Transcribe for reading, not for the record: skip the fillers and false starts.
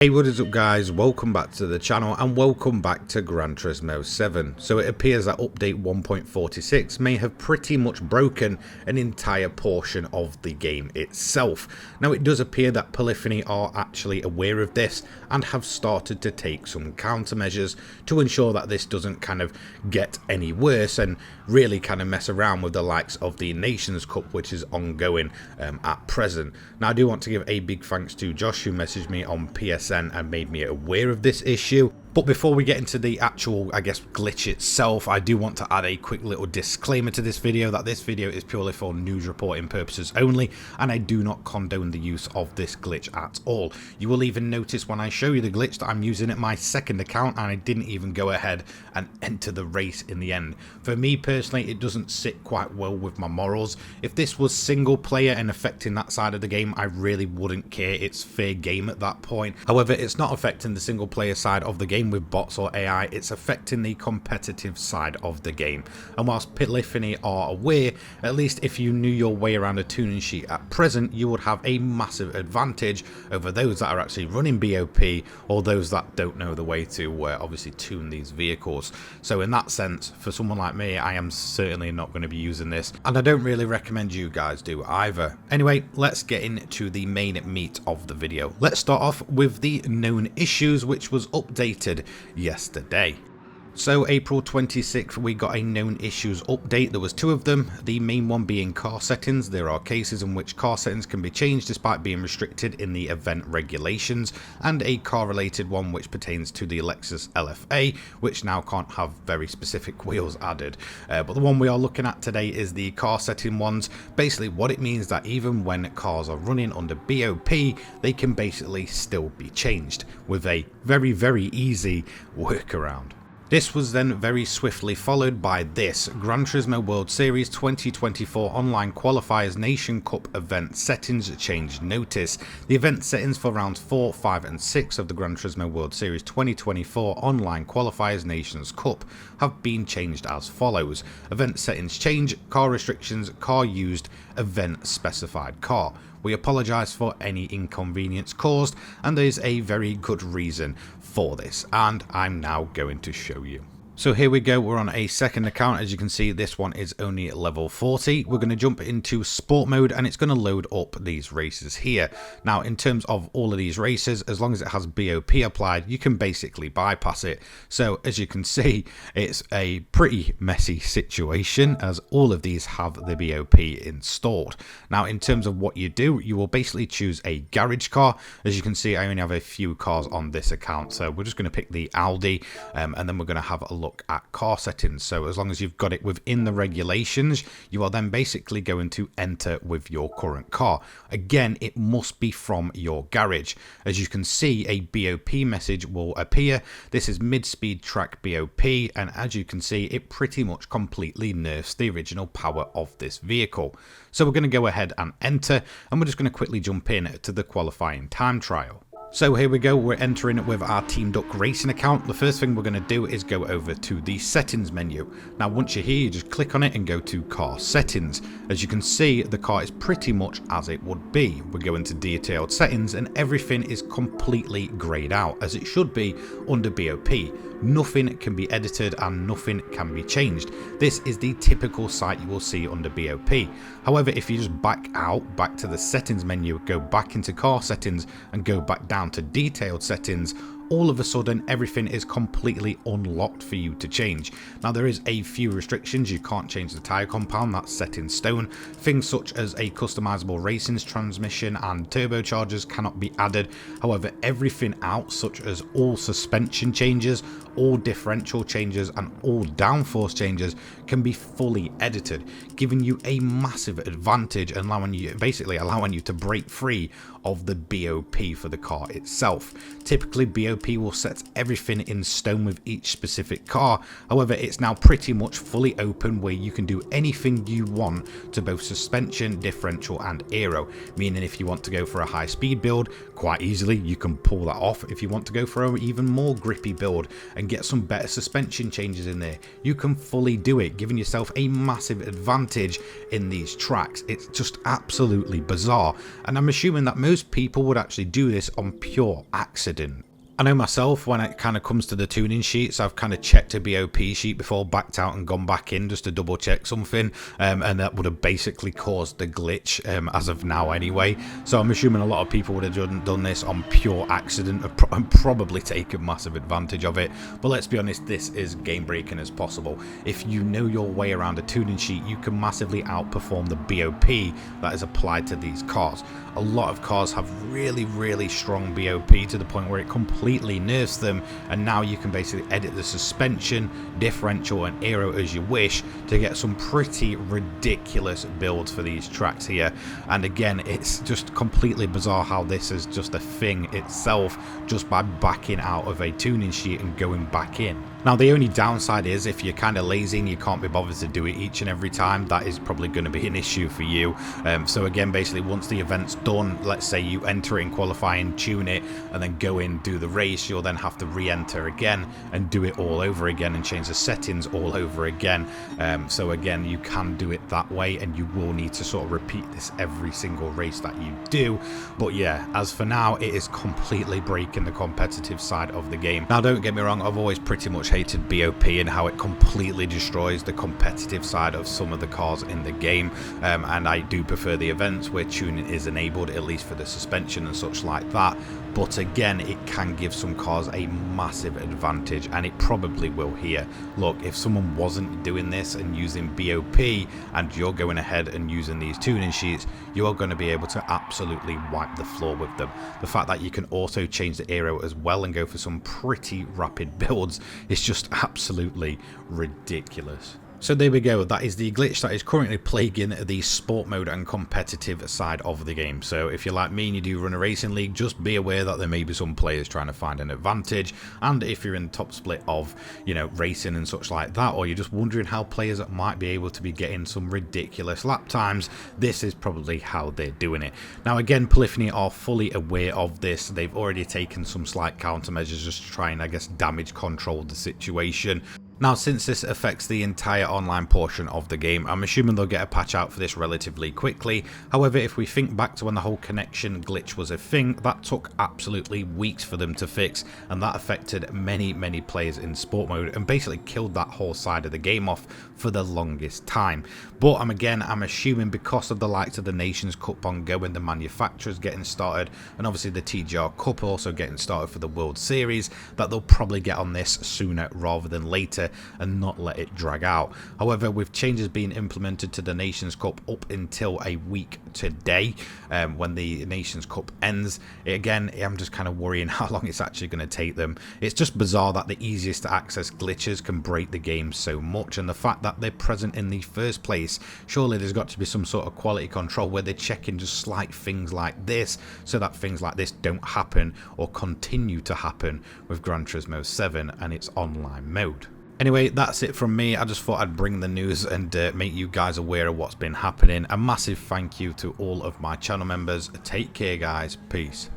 Hey, what is up guys, welcome back to the channel and welcome back to Gran Turismo 7. So it appears that update 1.46 may have pretty much broken an entire portion of the game itself. Now it does appear that Polyphony are actually aware of this and have started to take some countermeasures to ensure that this doesn't kind of get any worse and really kind of mess around with the likes of the Nations Cup, which is ongoing at present. Now I do want to give a big thanks to Josh, who messaged me on PSN and made me aware of this issue. But before we get into the actual, glitch itself, I do want to add a quick little disclaimer to this video that this video is purely for news reporting purposes only, and I do not condone the use of this glitch at all. You will even notice when I show you the glitch that I'm using it my second account and I didn't even go ahead and enter the race in the end. For me personally, it doesn't sit quite well with my morals. If this was single player and affecting that side of the game, I really wouldn't care. It's fair game at that point. However, it's not affecting the single player side of the game with bots or AI, it's affecting the competitive side of the game. And whilst Polyphony are aware, at least if you knew your way around a tuning sheet at present, you would have a massive advantage over those that are actually running BOP or those that don't know the way to obviously tune these vehicles. So in that sense, for someone like me, I am certainly not going to be using this, and I don't really recommend you guys do either. Anyway, let's get into the main meat of the video. Let's start off with the known issues, which was updated yesterday. So April 26th, we got a known issues update. There was two of them, the main one being car settings. There are cases in which car settings can be changed despite being restricted in the event regulations, and a car related one which pertains to the Lexus LFA, which now can't have very specific wheels added. But the one we are looking at today is the car setting ones. Basically what it means that even when cars are running under BOP, they can basically still be changed with a very easy workaround. This was then very swiftly followed by this Gran Turismo World Series 2024 Online Qualifiers Nation Cup event settings change notice. The event settings for rounds 4, 5 and 6 of the Gran Turismo World Series 2024 Online Qualifiers Nations Cup have been changed as follows. Event settings change, car restrictions, car used, event specified car. We apologise for any inconvenience caused, and there is a very good reason for this, and I'm now going to show you. So here we go, we're on a second account. As you can see, this one is only level 40. We're going to jump into sport mode and it's going to load up these races here. Now in terms of all of these races, as long as it has BOP applied, you can basically bypass it. So as you can see, it's a pretty messy situation as all of these have the BOP installed. Now in terms of what you do, you will basically choose a garage car. As you can see, I only have a few cars on this account, so we're just going to pick the Audi and then we're going to have a look at car settings. So as long as you've got it within the regulations, you are then basically going to enter with your current car. Again, it must be from your garage. As you can see, a BOP message will appear. This is mid-speed track BOP, and as you can see, it pretty much completely nerfs the original power of this vehicle. So we're going to go ahead and enter, and we're just going to quickly jump in to the qualifying time trial. So here we go, we're entering with our Team Duck Racing account. The first thing we're going to do is go over to the settings menu. Now once you're here, you just click on it and go to car settings. As you can see, the car is pretty much as it would be. We go into detailed settings and everything is completely greyed out as it should be under BOP. Nothing can be edited and nothing can be changed. This is the typical site you will see under BOP. However, if you just back to the settings menu, go back into car settings and go back down to detailed settings, all of a sudden everything is completely unlocked for you to change. Now there is a few restrictions. You can't change the tyre compound, that's set in stone. Things such as a customizable racing's transmission and turbochargers cannot be added. However, everything else such as all suspension changes, all differential changes and all downforce changes can be fully edited, giving you a massive advantage and allowing you to break free of the BOP for the car itself. Typically BOP will set everything in stone with each specific car. However, it's now pretty much fully open where you can do anything you want to both suspension, differential and aero, meaning if you want to go for a high speed build, quite easily you can pull that off. If you want to go for an even more grippy build and get some better suspension changes in there, you can fully do it, giving yourself a massive advantage in these tracks. It's just absolutely bizarre, and I'm assuming that most most people would actually do this on pure accident. I know myself, when it kind of comes to the tuning sheets, I've kind of checked a BOP sheet before, backed out and gone back in just to double check something, and that would have basically caused the glitch as of now anyway. So I'm assuming a lot of people would have done this on pure accident and probably taken massive advantage of it. But let's be honest, this is game breaking as possible. If you know your way around a tuning sheet, you can massively outperform the BOP that is applied to these cars. A lot of cars have really strong BOP to the point where it completely nerfs them, and now you can basically edit the suspension, differential and aero as you wish to get some pretty ridiculous builds for these tracks here. And again, it's just completely bizarre how this is just a thing itself just by backing out of a tuning sheet and going back in. Now the only downside is if you're kind of lazy and you can't be bothered to do it each and every time, that is probably going to be an issue for you. So again, basically once the event's done, let's say you enter it in qualifying, tune it, and then go in, do the race, you'll then have to re-enter again and do it all over again and change the settings all over again. So again, you can do it that way, and you will need to sort of repeat this every single race that you do. But yeah, as for now, it is completely breaking the competitive side of the game. Now don't get me wrong, I've always pretty much hated BOP and how it completely destroys the competitive side of some of the cars in the game, and I do prefer the events where tuning is enabled, at least for the suspension and such like that. But again, it can give some cars a massive advantage, and it probably will here. Look, if someone wasn't doing this and using BOP and you're going ahead and using these tuning sheets, you are going to be able to absolutely wipe the floor with them. The fact that you can also change the aero as well and go for some pretty rapid builds is just absolutely ridiculous. So there we go, that is the glitch that is currently plaguing the sport mode and competitive side of the game. So if you're like me and you do run a racing league, just be aware that there may be some players trying to find an advantage. And if you're in the top split of, you know, racing and such like that, or you're just wondering how players might be able to be getting some ridiculous lap times, this is probably how they're doing it. Now again, Polyphony are fully aware of this. They've already taken some slight countermeasures just to try and, I guess, damage control the situation. Now, since this affects the entire online portion of the game, I'm assuming they'll get a patch out for this relatively quickly. However, if we think back to when the whole connection glitch was a thing, that took absolutely weeks for them to fix, and that affected many players in sport mode and basically killed that whole side of the game off for the longest time. But I'm assuming because of the likes of the Nations Cup ongoing, the manufacturers getting started, and obviously the TGR Cup also getting started for the World Series, that they'll probably get on this sooner rather than later and not let it drag out. However, with changes being implemented to the Nations Cup up until a week today, when the Nations Cup ends, again, I'm just kind of worrying how long it's actually going to take them. It's just bizarre that the easiest to access glitches can break the game so much, and the fact that they're present in the first place, surely there's got to be some sort of quality control where they're checking just slight things like this so that things like this don't happen or continue to happen with Gran Turismo 7 and its online mode. Anyway, that's it from me. I just thought I'd bring the news and make you guys aware of what's been happening. A massive thank you to all of my channel members. Take care, guys. Peace.